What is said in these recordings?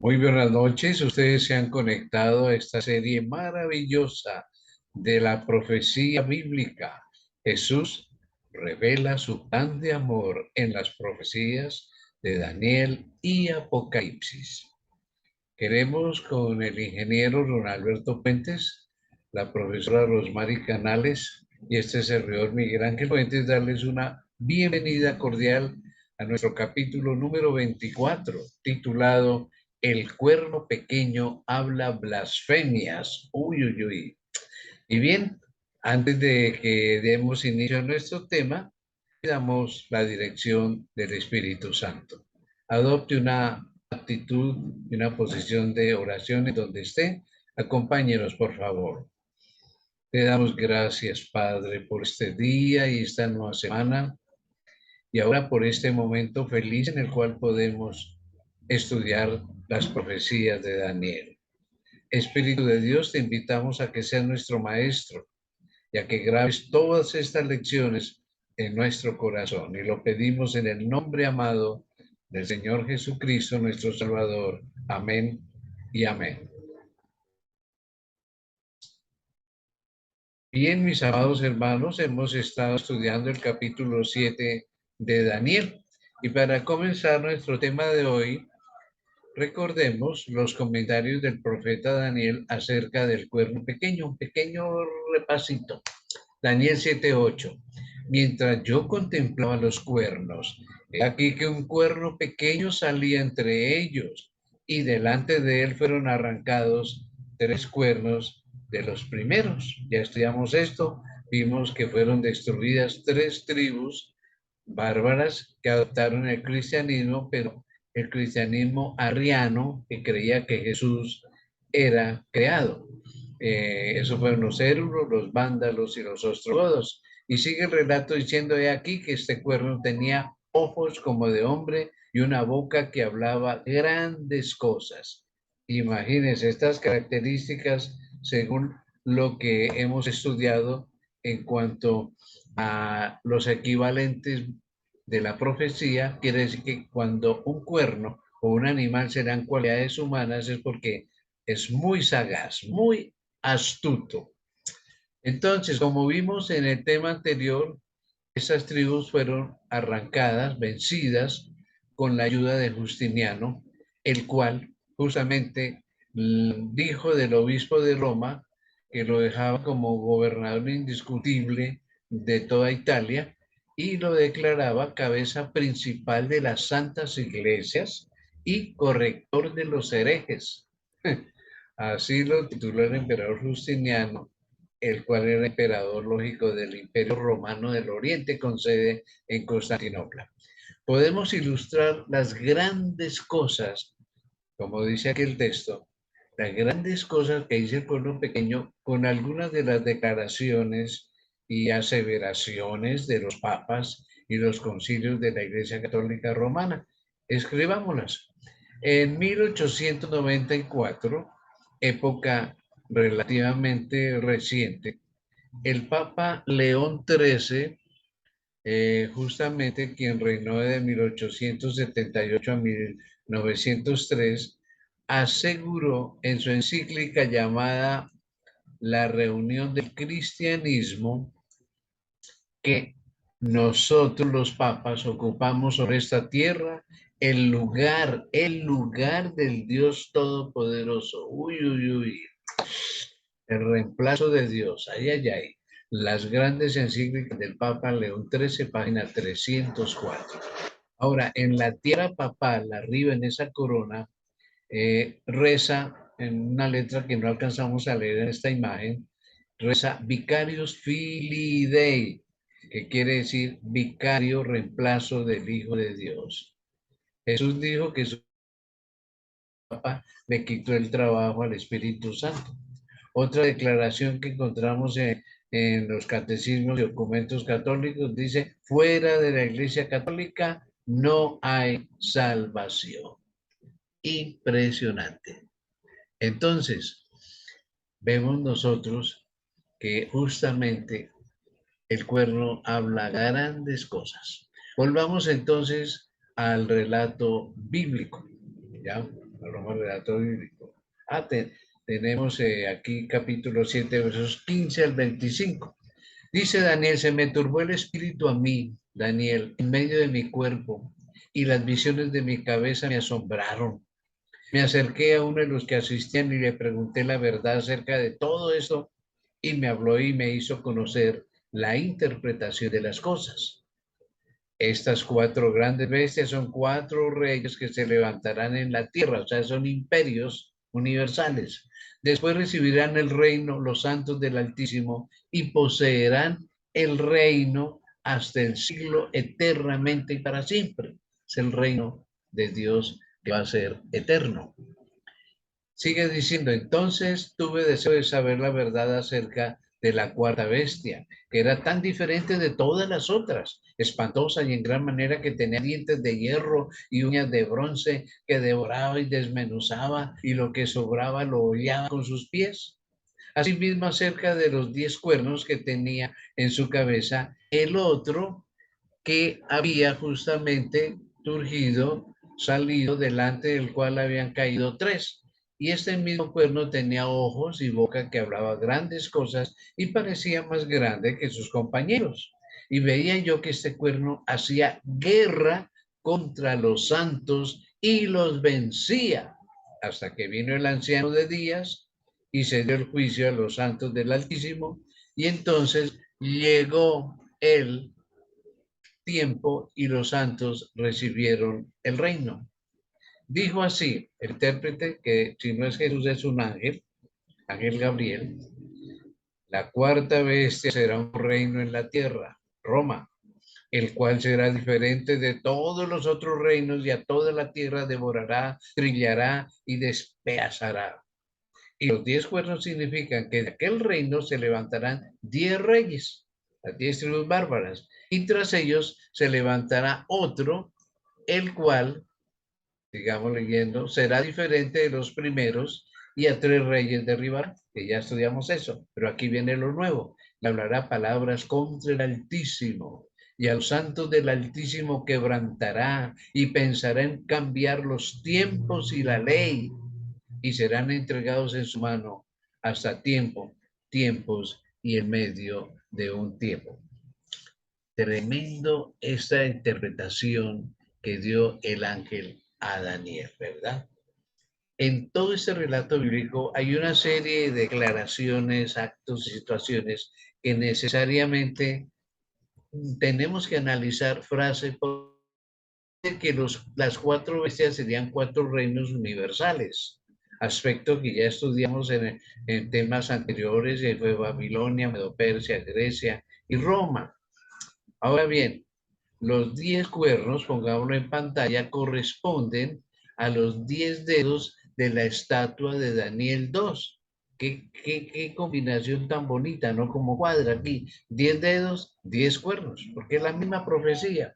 Muy buenas noches. Ustedes se han conectado a esta serie maravillosa de la profecía bíblica. Jesús revela su plan de amor en las profecías de Daniel y Apocalipsis. Queremos con el ingeniero Ron Alberto Puentes, la profesora Rosmary Canales y este servidor Miguel Ángel Puentes darles una bienvenida cordial a nuestro capítulo número 24, titulado El cuerno pequeño habla blasfemias. Uy, uy, uy. Y bien, antes de que demos inicio a nuestro tema, damos la dirección del Espíritu Santo. Adopte una actitud y una posición de oración en donde esté. Acompáñenos, por favor. Te damos gracias, Padre, por este día y esta nueva semana y ahora por este momento feliz en el cual podemos estudiar las profecías de Daniel. Espíritu de Dios, te invitamos a que seas nuestro maestro, ya que grabes todas estas lecciones en nuestro corazón. Y lo pedimos en el nombre amado del Señor Jesucristo, nuestro Salvador. Amén y amén. Bien, mis amados hermanos, hemos estado estudiando el capítulo 7 de Daniel. Y para comenzar nuestro tema de hoy, recordemos los comentarios del profeta Daniel acerca del cuerno pequeño, un pequeño repasito. Daniel 7:8. Mientras yo contemplaba los cuernos, he aquí que un cuerno pequeño salía entre ellos, y delante de él fueron arrancados 3 cuernos de los primeros. Ya estudiamos esto, vimos que fueron destruidas 3 tribus bárbaras que adoptaron el cristianismo, pero el cristianismo arriano que creía que Jesús era creado. Eso fueron los hérulos, los vándalos y los ostrogodos. Y sigue el relato diciendo de aquí que este cuerno tenía ojos como de hombre y una boca que hablaba grandes cosas. Imagínense estas características según lo que hemos estudiado en cuanto a los equivalentes de la profecía. Quiere decir que cuando un cuerno o un animal se dan cualidades humanas es porque es muy sagaz, muy astuto. Entonces, como vimos en el tema anterior, esas tribus fueron arrancadas, vencidas, con la ayuda de Justiniano, el cual justamente dijo del obispo de Roma que lo dejaba como gobernador indiscutible de toda Italia y lo declaraba cabeza principal de las santas iglesias y corrector de los herejes. Así lo tituló el emperador Justiniano, el cual era emperador lógico del Imperio Romano del Oriente con sede en Constantinopla. Podemos ilustrar las grandes cosas, como dice aquí el texto, las grandes cosas que dice el pueblo pequeño con algunas de las declaraciones y aseveraciones de los papas y los concilios de la Iglesia Católica Romana. Escribámoslas. En 1894, época relativamente reciente, el Papa León XIII, justamente quien reinó de 1878 a 1903, aseguró en su encíclica llamada La Reunión del Cristianismo que nosotros los papas ocupamos sobre esta tierra el lugar del Dios Todopoderoso. Uy, uy, uy. El reemplazo de Dios. Ay, ay, ay. Las grandes encíclicas del Papa León XIII, página 304. Ahora, en la tierra papal, arriba en esa corona, reza en una letra que no alcanzamos a leer en esta imagen, reza Vicarius Filii Dei, que quiere decir vicario reemplazo del Hijo de Dios. Jesús dijo que su Papa le quitó el trabajo al Espíritu Santo. Otra declaración que encontramos en los catecismos y documentos católicos dice, fuera de la Iglesia Católica no hay salvación. Impresionante. Entonces, vemos nosotros que justamente el cuerno habla grandes cosas. Volvamos entonces al relato bíblico, ¿ya? Aroma relato bíblico. Tenemos aquí capítulo 7, versos 15 al 25. Dice Daniel, se me turbó el espíritu a mí, Daniel, en medio de mi cuerpo, y las visiones de mi cabeza me asombraron. Me acerqué a uno de los que asistían y le pregunté la verdad acerca de todo esto, y me habló y me hizo conocer la interpretación de las cosas. Estas cuatro grandes bestias son cuatro reyes que se levantarán en la tierra, o sea, son imperios universales. Después recibirán el reino los santos del Altísimo y poseerán el reino hasta el siglo eternamente y para siempre. Es el reino de Dios que va a ser eterno. Sigue diciendo, entonces tuve deseo de saber la verdad acerca de la cuarta bestia, que era tan diferente de todas las otras, espantosa y en gran manera que tenía dientes de hierro y uñas de bronce, que devoraba y desmenuzaba y lo que sobraba lo hollaba con sus pies. Asimismo, acerca de los 10 cuernos que tenía en su cabeza, el otro que había justamente surgido, salido, delante del cual habían caído tres. Y este mismo cuerno tenía ojos y boca que hablaba grandes cosas y parecía más grande que sus compañeros. Y veía yo que este cuerno hacía guerra contra los santos y los vencía, hasta que vino el anciano de días y se dio el juicio a los santos del Altísimo. Y entonces llegó él tiempo y los santos recibieron el reino. Dijo así el intérprete, que si no es Jesús es un ángel, ángel Gabriel, la cuarta bestia será un reino en la tierra, Roma, el cual será diferente de todos los otros reinos y a toda la tierra devorará, trillará y despedazará. Y los 10 cuernos significan que de aquel reino se levantarán 10 reyes, las 10 tribus bárbaras, y tras ellos se levantará otro, el cual, digamos leyendo, será diferente de los primeros, y a 3 reyes derribará, que ya estudiamos eso, pero aquí viene lo nuevo, le hablará palabras contra el Altísimo, y a los santos del Altísimo quebrantará, y pensará en cambiar los tiempos y la ley, y serán entregados en su mano hasta tiempos y en medio de un tiempo. Tremendo esta interpretación que dio el ángel a Daniel, ¿verdad? En todo este relato bíblico hay una serie de declaraciones, actos y situaciones que necesariamente tenemos que analizar frase por que las cuatro bestias serían cuatro reinos universales, aspecto que ya estudiamos en temas anteriores, y fue Babilonia, Medo-Persia, Grecia y Roma. Ahora bien, los 10 cuernos, pongámoslo en pantalla, corresponden a los 10 dedos de la estatua de Daniel 2. Qué combinación tan bonita, ¿no? Como cuadra aquí, 10 dedos, 10 cuernos, porque es la misma profecía.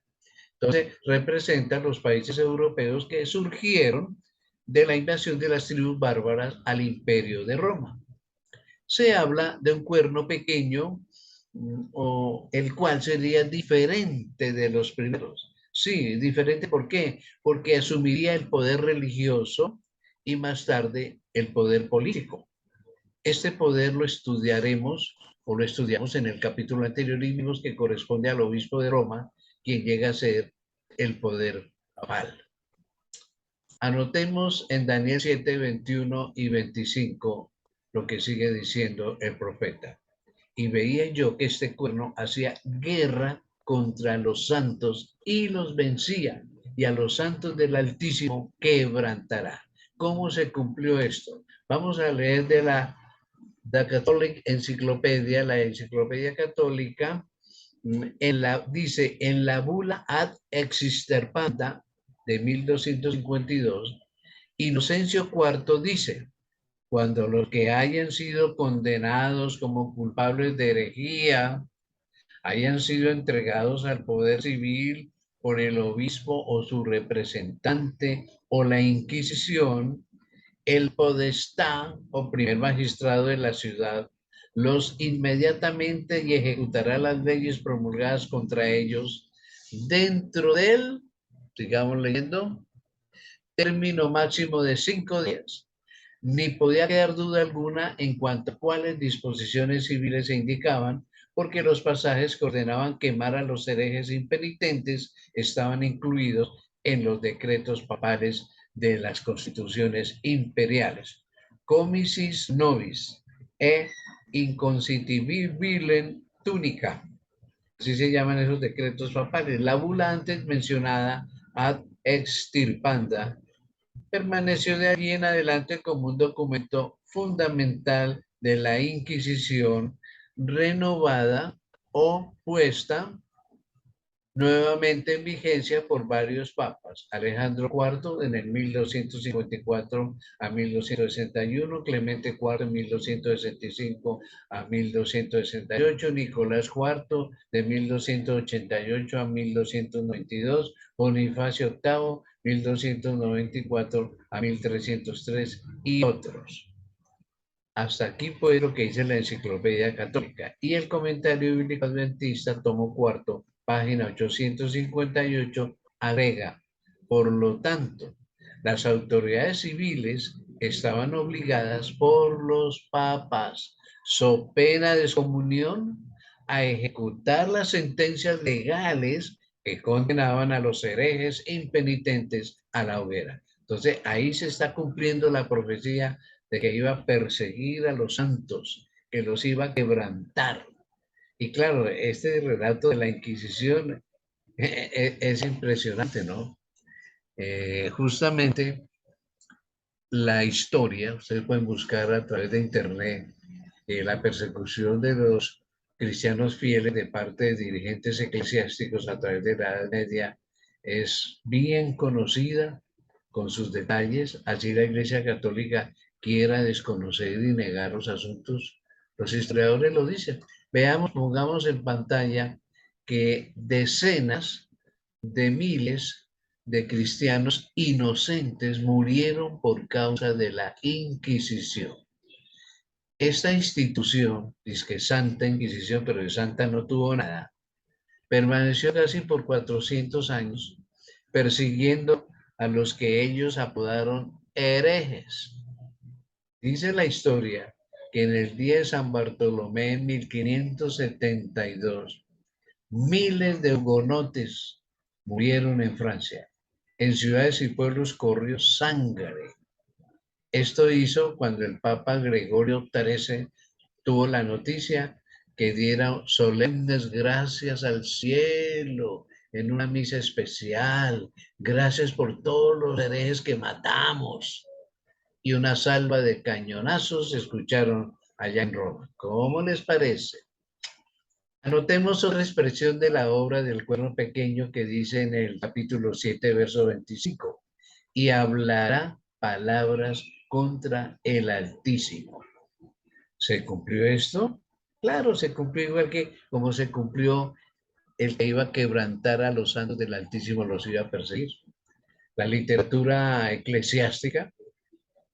Entonces, representa los países europeos que surgieron de la invasión de las tribus bárbaras al imperio de Roma. Se habla de un cuerno pequeño, o el cual sería diferente de los primeros. Sí, diferente, ¿por qué? Porque asumiría el poder religioso y más tarde el poder político. Este poder lo estudiaremos o lo estudiamos en el capítulo anterior y vimos que corresponde al obispo de Roma, quien llega a ser el poder papal. Anotemos en Daniel 7, 21 y 25 lo que sigue diciendo el profeta. Y veía yo que este cuerno hacía guerra contra los santos y los vencía, y a los santos del Altísimo quebrantará. ¿Cómo se cumplió esto? Vamos a leer de la Catholic Enciclopedia, la enciclopedia católica, dice, en la bula ad excisterpanda de 1252, Inocencio IV dice, cuando los que hayan sido condenados como culpables de herejía hayan sido entregados al poder civil por el obispo o su representante o la Inquisición, el podestá o primer magistrado de la ciudad los inmediatamente y ejecutará las leyes promulgadas contra ellos dentro del, sigamos leyendo, término máximo de 5 días. Ni podía quedar duda alguna en cuanto a cuáles disposiciones civiles se indicaban, porque los pasajes que ordenaban quemar a los herejes impenitentes estaban incluidos en los decretos papales de las constituciones imperiales. Comicis nobis e inconstituibilem tunica. Así se llaman esos decretos papales. La bula antes mencionada ad extirpanda permaneció de allí en adelante como un documento fundamental de la Inquisición, renovada o puesta nuevamente en vigencia por varios papas. Alejandro IV en el 1254 a 1261, Clemente IV en 1265 a 1268, Nicolás IV de 1288 a 1292, Bonifacio VIII 1294 a 1303 y otros. Hasta aquí fue lo que dice la Enciclopedia Católica. Y el Comentario Bíblico Adventista, tomo cuarto, página 858, agrega: por lo tanto, las autoridades civiles estaban obligadas por los papas, so pena de excomunión, a ejecutar las sentencias legales que condenaban a los herejes impenitentes a la hoguera. Entonces, ahí se está cumpliendo la profecía de que iba a perseguir a los santos, que los iba a quebrantar. Y claro, este relato de la Inquisición es impresionante, ¿no? Justamente la historia, ustedes pueden buscar a través de internet, la persecución de los cristianos fieles de parte de dirigentes eclesiásticos a través de la Edad Media es bien conocida con sus detalles. Así la Iglesia Católica quiera desconocer y negar los asuntos, los historiadores lo dicen. Veamos, pongamos en pantalla que decenas de miles de cristianos inocentes murieron por causa de la Inquisición. Esta institución, dice que Santa Inquisición, pero de santa no tuvo nada, permaneció casi por 400 años persiguiendo a los que ellos apodaron herejes. Dice la historia que en el día de San Bartolomé en 1572, miles de hugonotes murieron en Francia. En ciudades y pueblos corrió sangre. Esto hizo cuando el Papa Gregorio XIII tuvo la noticia que diera solemnes gracias al cielo en una misa especial. Gracias por todos los herejes que matamos. Y una salva de cañonazos se escucharon allá en Roma. ¿Cómo les parece? Anotemos otra expresión de la obra del Cuerno Pequeño que dice en el capítulo 7, verso 25, y hablará palabras contra el Altísimo. ¿Se cumplió esto? Claro, se cumplió igual que como se cumplió el que iba a quebrantar a los santos del Altísimo, los iba a perseguir. La literatura eclesiástica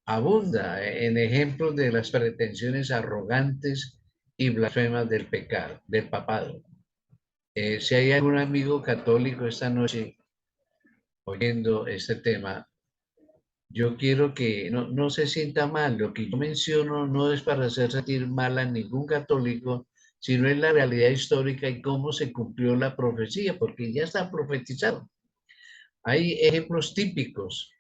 abunda en ejemplos de las pretensiones arrogantes y blasfemas del pecado, del papado. Si hay algún amigo católico esta noche oyendo este tema, yo quiero que no se sienta mal. Lo que yo menciono no es para hacer sentir mal a ningún católico, sino es la realidad histórica y cómo se cumplió la profecía, porque ya está profetizado. Hay ejemplos típicos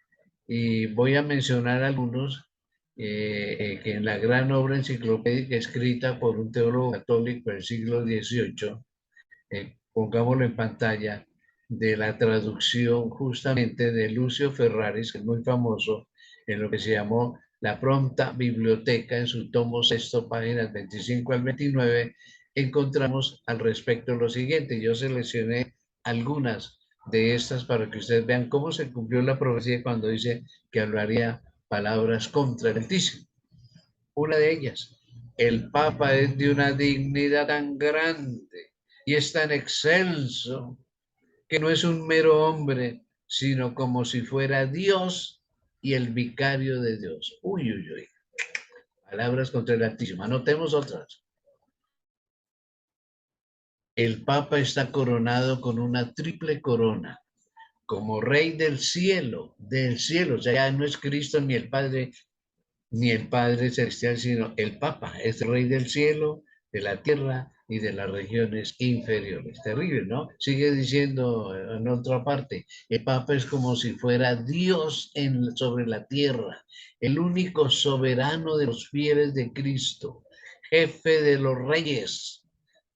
y voy a mencionar algunos que en la gran obra enciclopédica escrita por un teólogo católico del siglo XVIII, pongámoslo en pantalla, de la traducción justamente de Lucio Ferraris, que es muy famoso, en lo que se llamó La Prompta Biblioteca, en su tomo sexto, páginas 25 al 29, encontramos al respecto lo siguiente. Yo seleccioné algunas de estas para que ustedes vean cómo se cumplió la profecía cuando dice que hablaría palabras contra el Altísimo. Una de ellas: el Papa es de una dignidad tan grande y es tan excelso que no es un mero hombre, sino como si fuera Dios y el vicario de Dios. Uy, uy, uy. Palabras contra el Altísimo. Anotemos otras. El Papa está coronado con una triple corona: como Rey del cielo, o sea, ya no es Cristo ni el Padre Celestial, sino el Papa, es el Rey del cielo, de la tierra y de las regiones inferiores. Terrible, ¿no? Sigue diciendo en otra parte, el Papa es como si fuera Dios sobre la tierra, el único soberano de los fieles de Cristo, jefe de los reyes,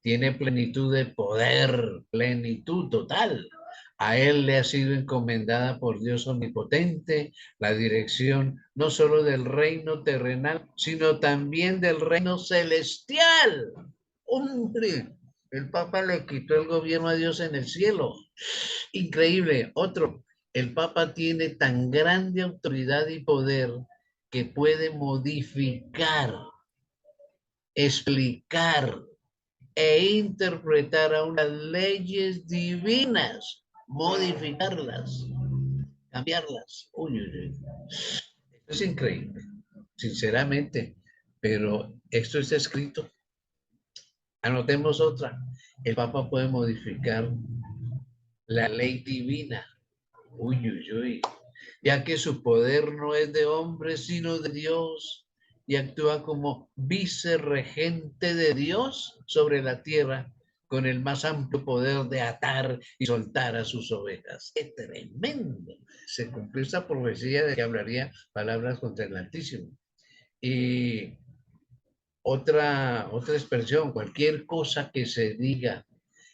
tiene plenitud de poder, plenitud total. A él le ha sido encomendada por Dios omnipotente la dirección no solo del reino terrenal, sino también del reino celestial. Hombre, el Papa le quitó el gobierno a Dios en el cielo. Increíble. Otro, el Papa tiene tan grande autoridad y poder que puede modificar, explicar e interpretar aún las leyes divinas, modificarlas, cambiarlas. Uy, uy, uy. Es increíble, sinceramente, pero esto está escrito. Anotemos otra. El Papa puede modificar la ley divina. Uy, uy, uy. Ya que su poder no es de hombre, sino de Dios, y actúa como vicerregente de Dios sobre la tierra, con el más amplio poder de atar y soltar a sus ovejas. ¡Qué tremendo! Se cumplió esta profecía de que hablaría palabras contra el Altísimo. Y otra expresión, cualquier cosa que se diga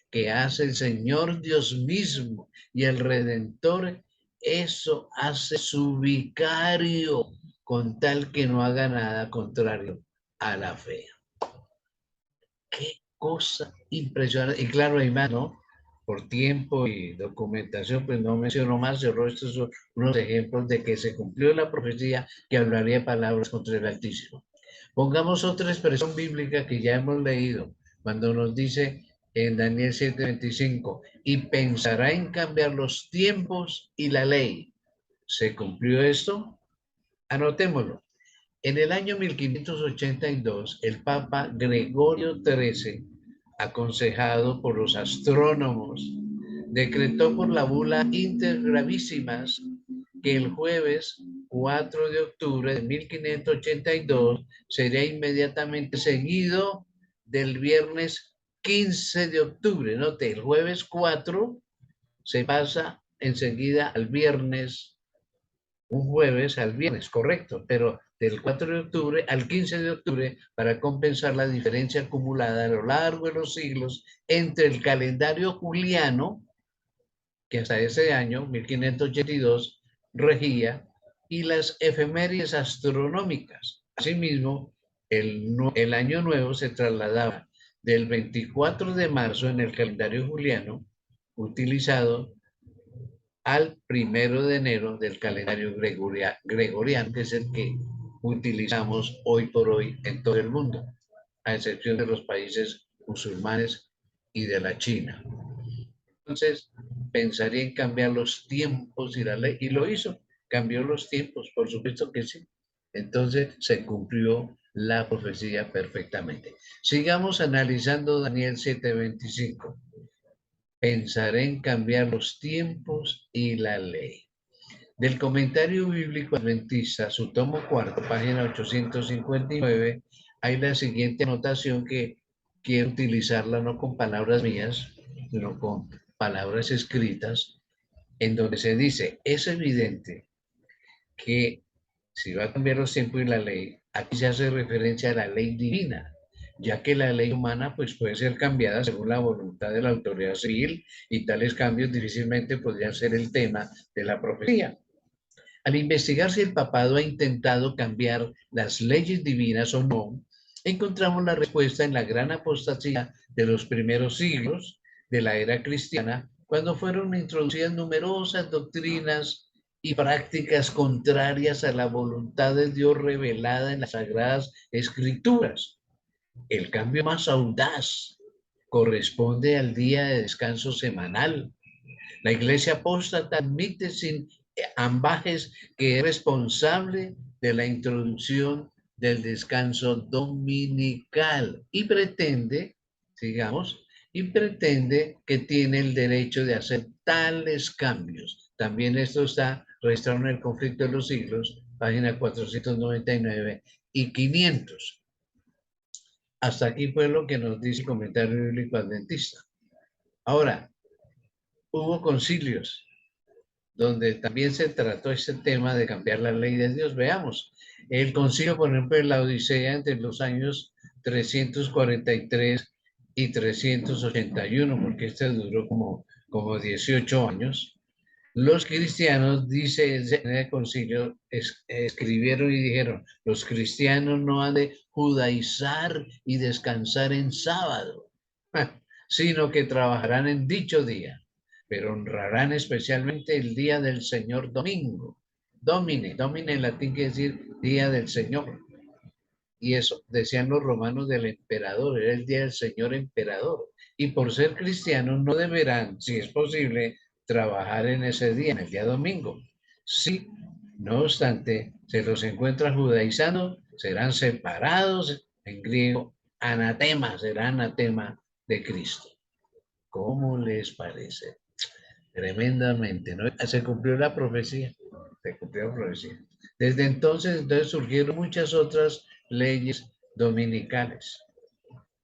que hace el Señor Dios mismo y el Redentor, eso hace su vicario, con tal que no haga nada contrario a la fe. Qué cosa impresionante. Y claro, hay más, ¿no? Por tiempo y documentación, pues no menciono más, pero estos son unos ejemplos de que se cumplió la profecía que hablaría palabras contra el Altísimo. Pongamos otra expresión bíblica que ya hemos leído, cuando nos dice en Daniel 7:25, y pensará en cambiar los tiempos y la ley. ¿Se cumplió esto? Anotémoslo. En el año 1582, el Papa Gregorio XIII, aconsejado por los astrónomos, decretó por la bula Inter Gravísimas que el jueves 4 de octubre de 1582 sería inmediatamente seguido del viernes 15 de octubre. Note, el jueves 4 se pasa enseguida al viernes, un jueves al viernes, correcto, pero del 4 de octubre al 15 de octubre para compensar la diferencia acumulada a lo largo de los siglos entre el calendario juliano, que hasta ese año, 1582, regía, y las efemérides astronómicas. Asimismo, el año nuevo se trasladaba del 24 de marzo en el calendario juliano, utilizado, al 1 de enero del calendario gregoriano, que es el que utilizamos hoy por hoy en todo el mundo, a excepción de los países musulmanes y de la China. Entonces, pensaría en cambiar los tiempos y la ley, y lo hizo, cambió los tiempos, por supuesto que sí. Entonces, se cumplió la profecía perfectamente. Sigamos analizando Daniel 7:25. Pensaré en cambiar los tiempos y la ley. Del comentario bíblico adventista, su tomo cuarto, página 859, hay la siguiente anotación que quiero utilizarla no con palabras mías, sino con palabras escritas, en donde se dice, es evidente que si va a cambiar los tiempos y la ley, aquí se hace referencia a la ley divina, ya que la ley humana pues puede ser cambiada según la voluntad de la autoridad civil y tales cambios difícilmente podrían ser el tema de la profecía. Al investigar si el papado ha intentado cambiar las leyes divinas o no, encontramos la respuesta en la gran apostasía de los primeros siglos de la era cristiana, cuando fueron introducidas numerosas doctrinas y prácticas contrarias a la voluntad de Dios revelada en las Sagradas Escrituras. El cambio más audaz corresponde al día de descanso semanal. La Iglesia apóstata admite sin ambajes que es responsable de la introducción del descanso dominical y pretende, digamos, y pretende que tiene el derecho de hacer tales cambios. También esto está registrado en el Conflicto de los Siglos, página 499 y 500. Hasta aquí fue lo que nos dice el comentario bíblico adventista. Ahora, hubo concilios donde también se trató este tema de cambiar la ley de Dios. Veamos, el concilio, por ejemplo, de la Odisea entre los años 343 y 381, porque este duró como 18 años. Los cristianos, dice en el concilio, escribieron y dijeron, los cristianos no han de judaizar y descansar en sábado, sino que trabajarán en dicho día, pero honrarán especialmente el día del Señor domingo. Domine en latín quiere decir día del Señor. Y eso decían los romanos del emperador, era el día del Señor emperador. Y por ser cristianos no deberán, si es posible, trabajar en ese día, en el día domingo. Si, no obstante, se los encuentra judaizando, serán separados, en griego, anatema, será anatema de Cristo. ¿Cómo les parece? Tremendamente, ¿no? Se cumplió la profecía, se cumplió la profecía. Desde entonces surgieron muchas otras leyes dominicales.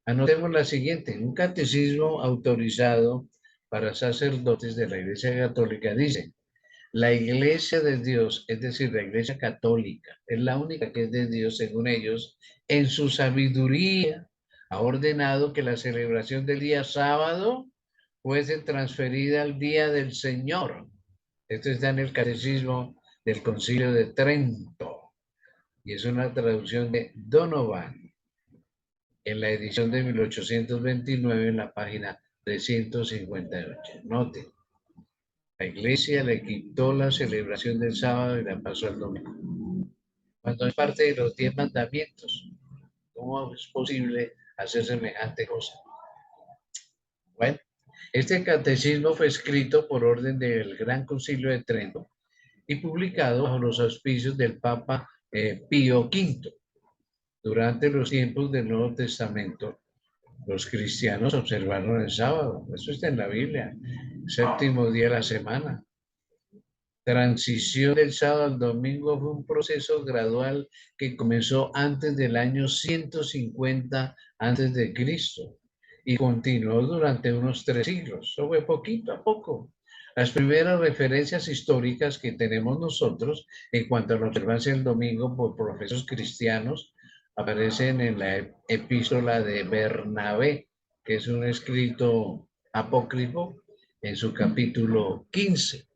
Anotemos la siguiente, un catecismo autorizado para sacerdotes de la Iglesia Católica dice, la Iglesia de Dios, es decir, la Iglesia Católica, es la única que es de Dios, según ellos, en su sabiduría ha ordenado que la celebración del día sábado fuese transferida al día del Señor. Esto está en el Catecismo del Concilio de Trento y es una traducción de Donovan en la edición de 1829 en la página 358. Note, la iglesia le quitó la celebración del sábado y la pasó al domingo. Cuando es parte de los 10 mandamientos, ¿cómo es posible hacer semejante cosa? Bueno, este catecismo fue escrito por orden del Gran Concilio de Trento y publicado bajo los auspicios del Papa Pío V. Durante los tiempos del Nuevo Testamento, los cristianos observaron el sábado. Eso está en la Biblia. Séptimo día de la semana. Transición del sábado al domingo fue un proceso gradual que comenzó antes del año 150 antes de Cristo y continuó durante unos 3 siglos. Eso fue poquito a poco. Las primeras referencias históricas que tenemos nosotros en cuanto a la observancia del domingo por profesos cristianos aparecen en la epístola de Bernabé, que es un escrito apócrifo en su capítulo 15.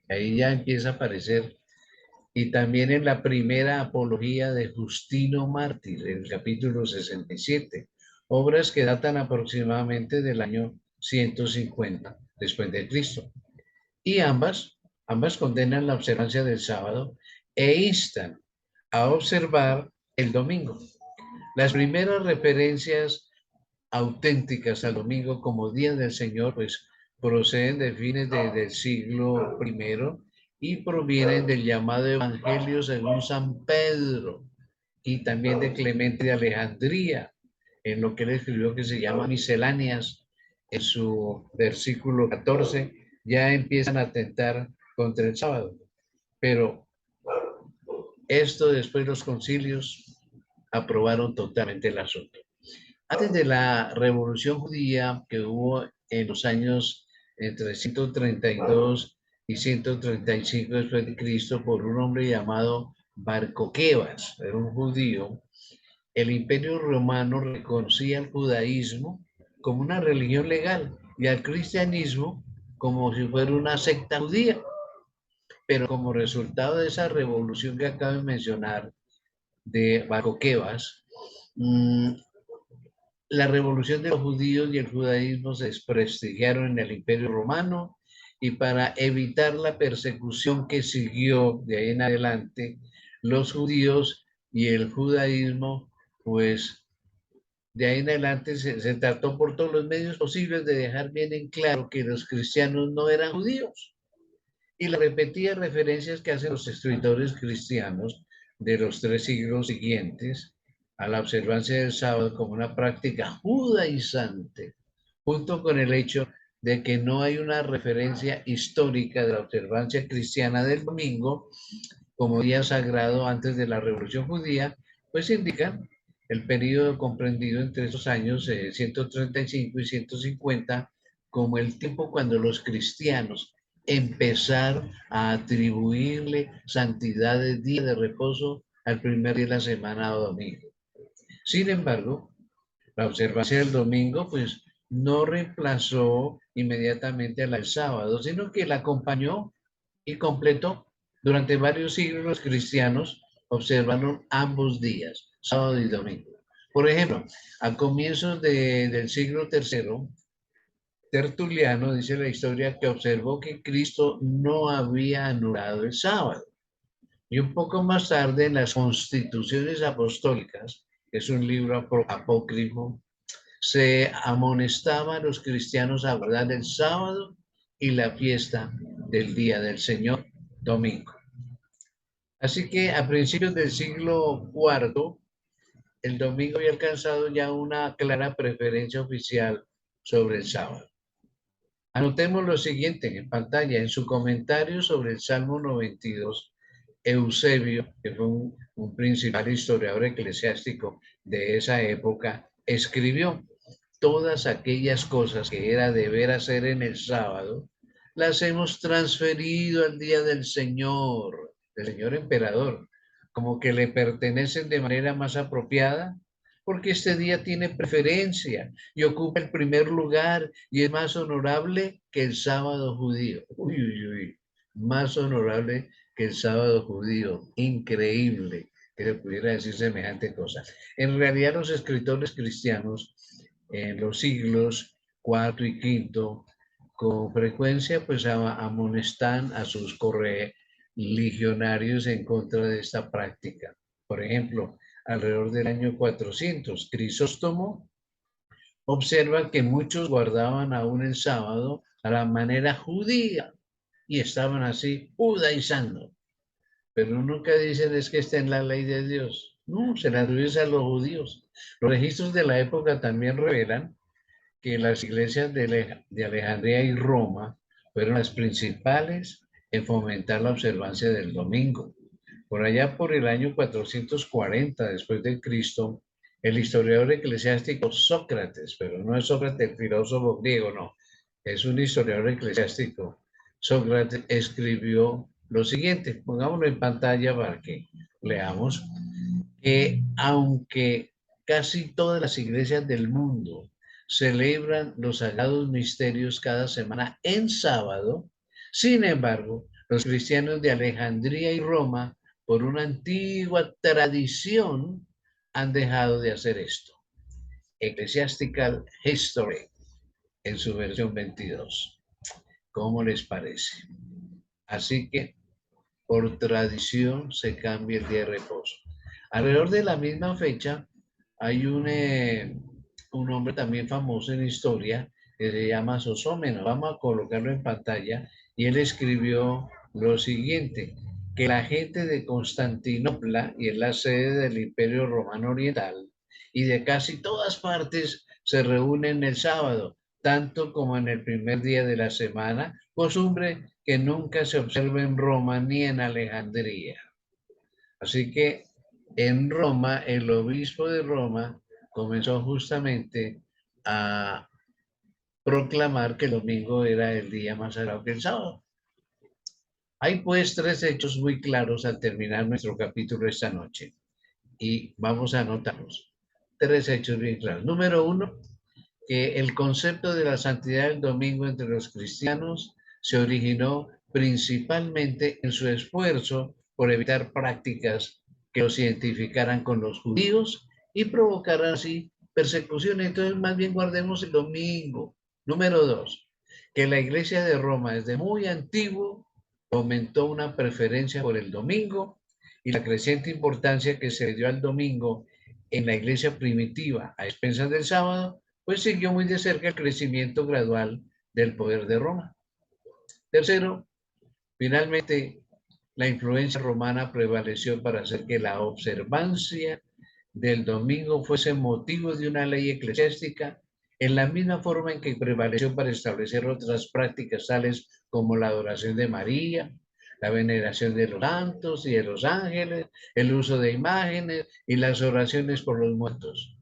Ahí ya empieza a aparecer. Y también en la primera apología de Justino Mártir, en el capítulo 67, obras que datan aproximadamente del año 150 después de Cristo. Y ambas condenan la observancia del sábado e instan a observar el domingo. Las primeras referencias auténticas al domingo como Día del Señor, pues proceden de fines del siglo I y provienen del llamado Evangelio según San Pedro y también de Clemente de Alejandría, en lo que él escribió que se llama Misceláneas, en su versículo 14, ya empiezan a atentar contra el sábado. Pero esto después los concilios aprobaron totalmente el asunto. Antes de la revolución judía que hubo en los años entre 132 y 135 después de Cristo por un hombre llamado Barcoquebas, era un judío, el Imperio Romano reconocía al judaísmo como una religión legal y al cristianismo como si fuera una secta judía. Pero como resultado de esa revolución que acabo de mencionar de Barcoquebas, la revolución de los judíos y el judaísmo se desprestigiaron en el Imperio Romano y para evitar la persecución que siguió de ahí en adelante, los judíos y el judaísmo, pues de ahí en adelante se trató por todos los medios posibles de dejar bien en claro que los cristianos no eran judíos. Y las repetidas referencias que hacen los escritores cristianos de los 3 siglos siguientes a la observancia del sábado como una práctica judaizante junto con el hecho de que no hay una referencia histórica de la observancia cristiana del domingo como día sagrado antes de la Revolución Judía, pues indican el periodo comprendido entre esos años 135 y 150 como el tiempo cuando los cristianos empezaron a atribuirle santidad de día de reposo al primer día de la semana o domingo. Sin embargo, la observancia del domingo, pues no reemplazó inmediatamente a la del sábado, sino que la acompañó y completó. Durante varios siglos los cristianos observaron ambos días, sábado y domingo. Por ejemplo, a comienzos del siglo III, Tertuliano dice la historia que observó que Cristo no había anulado el sábado. Y un poco más tarde, en las Constituciones Apostólicas, que es un libro apócrifo, se amonestaba a los cristianos a guardar el sábado y la fiesta del Día del Señor, domingo. Así que a principios del siglo IV, el domingo había alcanzado ya una clara preferencia oficial sobre el sábado. Anotemos lo siguiente en pantalla. En su comentario sobre el Salmo 92, Eusebio, que fue un principal historiador eclesiástico de esa época, escribió: todas aquellas cosas que era deber hacer en el sábado, las hemos transferido al día del Señor emperador, como que le pertenecen de manera más apropiada, porque este día tiene preferencia y ocupa el primer lugar y es más honorable que el sábado judío. Uy, uy, uy, más honorable que el sábado judío. Increíble que se pudiera decir semejante cosa. En realidad los escritores cristianos en los siglos IV y V, con frecuencia pues amonestan a sus correligionarios en contra de esta práctica. Por ejemplo, alrededor del año 400, Crisóstomo observa que muchos guardaban aún el sábado a la manera judía y estaban así judaizando. Pero nunca dicen es que está en la ley de Dios. No, se la atribuye a los judíos. Los registros de la época también revelan que las iglesias de Alejandría y Roma fueron las principales en fomentar la observancia del domingo. Por allá por el año 440 después de Cristo, el historiador eclesiástico Sócrates, pero no es Sócrates el filósofo griego, no, es un historiador eclesiástico. Sócrates escribió lo siguiente, pongámoslo en pantalla para que leamos, que aunque casi todas las iglesias del mundo celebran los sagrados misterios cada semana en sábado, sin embargo, los cristianos de Alejandría y Roma, por una antigua tradición, han dejado de hacer esto. Ecclesiastical History, en su versión 22. ¿Cómo les parece? Así que, por tradición, se cambia el día de reposo. Alrededor de la misma fecha, hay un hombre también famoso en historia que se llama Sosómenos. Vamos a colocarlo en pantalla. Y él escribió lo siguiente, que la gente de Constantinopla, y es la sede del Imperio Romano Oriental, y de casi todas partes se reúnen el sábado, tanto como en el primer día de la semana, costumbre que nunca se observa en Roma ni en Alejandría. Así que en Roma, el obispo de Roma comenzó justamente a proclamar que el domingo era el día más sagrado que el sábado. Hay pues tres hechos muy claros al terminar nuestro capítulo esta noche y vamos a anotarlos. Tres hechos bien claros. Número uno, que el concepto de la santidad del domingo entre los cristianos se originó principalmente en su esfuerzo por evitar prácticas que los identificaran con los judíos y provocaran así persecución. Entonces, más bien guardemos el domingo. Número dos, que la iglesia de Roma desde muy antiguo aumentó una preferencia por el domingo y la creciente importancia que se dio al domingo en la iglesia primitiva a expensas del sábado, pues siguió muy de cerca el crecimiento gradual del poder de Roma. Tercero, finalmente, la influencia romana prevaleció para hacer que la observancia del domingo fuese motivo de una ley eclesiástica en la misma forma en que prevaleció para establecer otras prácticas tales como la adoración de María, la veneración de los santos y de los ángeles, el uso de imágenes y las oraciones por los muertos.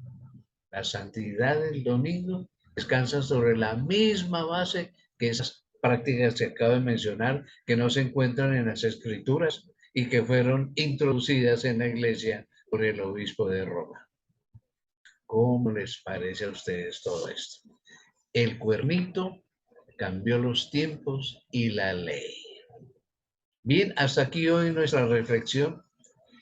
La santidad del domingo descansa sobre la misma base que esas prácticas que acabo de mencionar, que no se encuentran en las escrituras y que fueron introducidas en la iglesia por el obispo de Roma. ¿Cómo les parece a ustedes todo esto? El cuernito cambió los tiempos y la ley. Bien, hasta aquí hoy nuestra reflexión.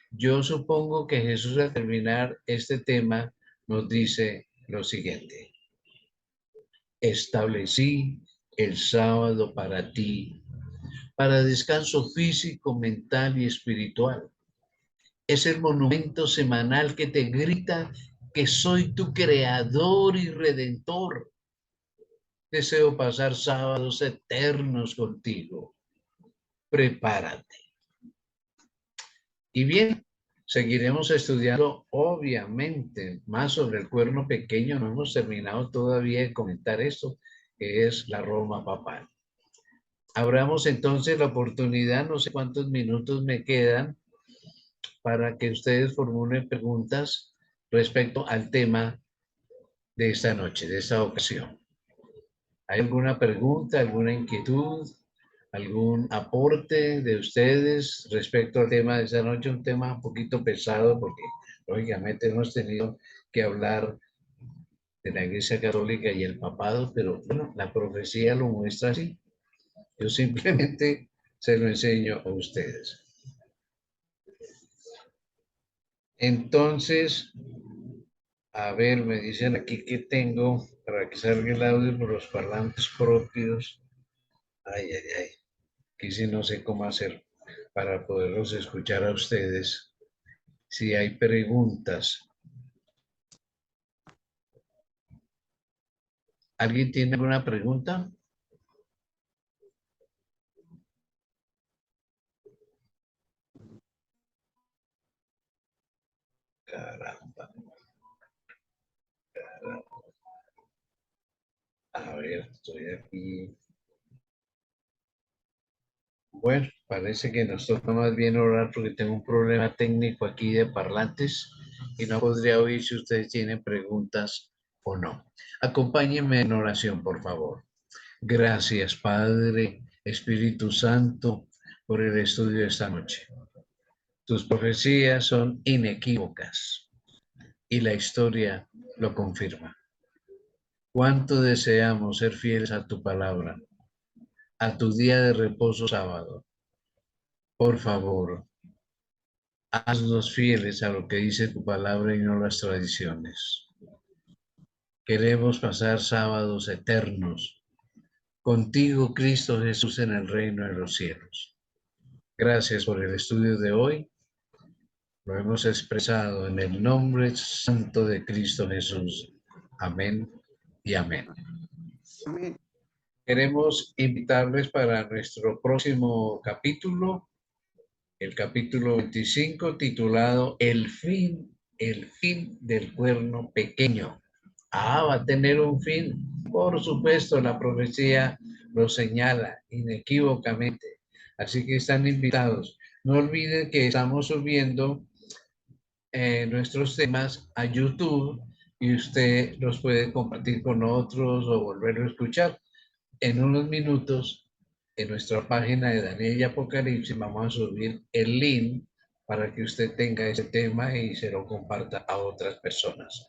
Yo supongo que Jesús al terminar este tema nos dice lo siguiente. Establecí el sábado para ti, para descanso físico, mental y espiritual. Es el monumento semanal que te grita que soy tu creador y redentor. Deseo pasar sábados eternos contigo. Prepárate. Y bien, seguiremos estudiando, obviamente, más sobre el cuerno pequeño. No hemos terminado todavía de comentar esto, que es la Roma papal. Abramos entonces la oportunidad, no sé cuántos minutos me quedan, para que ustedes formulen preguntas respecto al tema de esta noche, de esta ocasión. ¿Hay alguna pregunta, alguna inquietud, algún aporte de ustedes respecto al tema de esta noche? Un tema un poquito pesado porque, lógicamente, hemos tenido que hablar de la Iglesia Católica y el papado, pero bueno, la profecía lo muestra así. Yo simplemente se lo enseño a ustedes. Entonces, a ver, me dicen aquí que tengo para que salga el audio por los parlantes propios. Ay, ay, ay. Aquí sí no sé cómo hacer para poderlos escuchar a ustedes. Si hay preguntas. ¿Alguien tiene alguna pregunta? Caramba. A ver, estoy aquí. Bueno, parece que nos toca más bien orar porque tengo un problema técnico aquí de parlantes y no podría oír si ustedes tienen preguntas o no. Acompáñenme en oración, por favor. Gracias, Padre, Espíritu Santo, por el estudio de esta noche. Tus profecías son inequívocas y la historia lo confirma. Cuánto deseamos ser fieles a tu palabra, a tu día de reposo sábado. Por favor, haznos fieles a lo que dice tu palabra y no las tradiciones. Queremos pasar sábados eternos contigo, Cristo Jesús, en el reino de los cielos. Gracias por el estudio de hoy. Lo hemos expresado en el nombre santo de Cristo Jesús. Amén y amén. Amén. Queremos invitarles para nuestro próximo capítulo, el capítulo 25, titulado el fin del cuerno pequeño. Va a tener un fin. Por supuesto, la profecía lo señala inequívocamente. Así que están invitados. No olviden que estamos subiendo nuestros temas a YouTube y usted los puede compartir con otros o volverlo a escuchar. En unos minutos, en nuestra página de Daniel y Apocalipsis, vamos a subir el link para que usted tenga ese tema y se lo comparta a otras personas.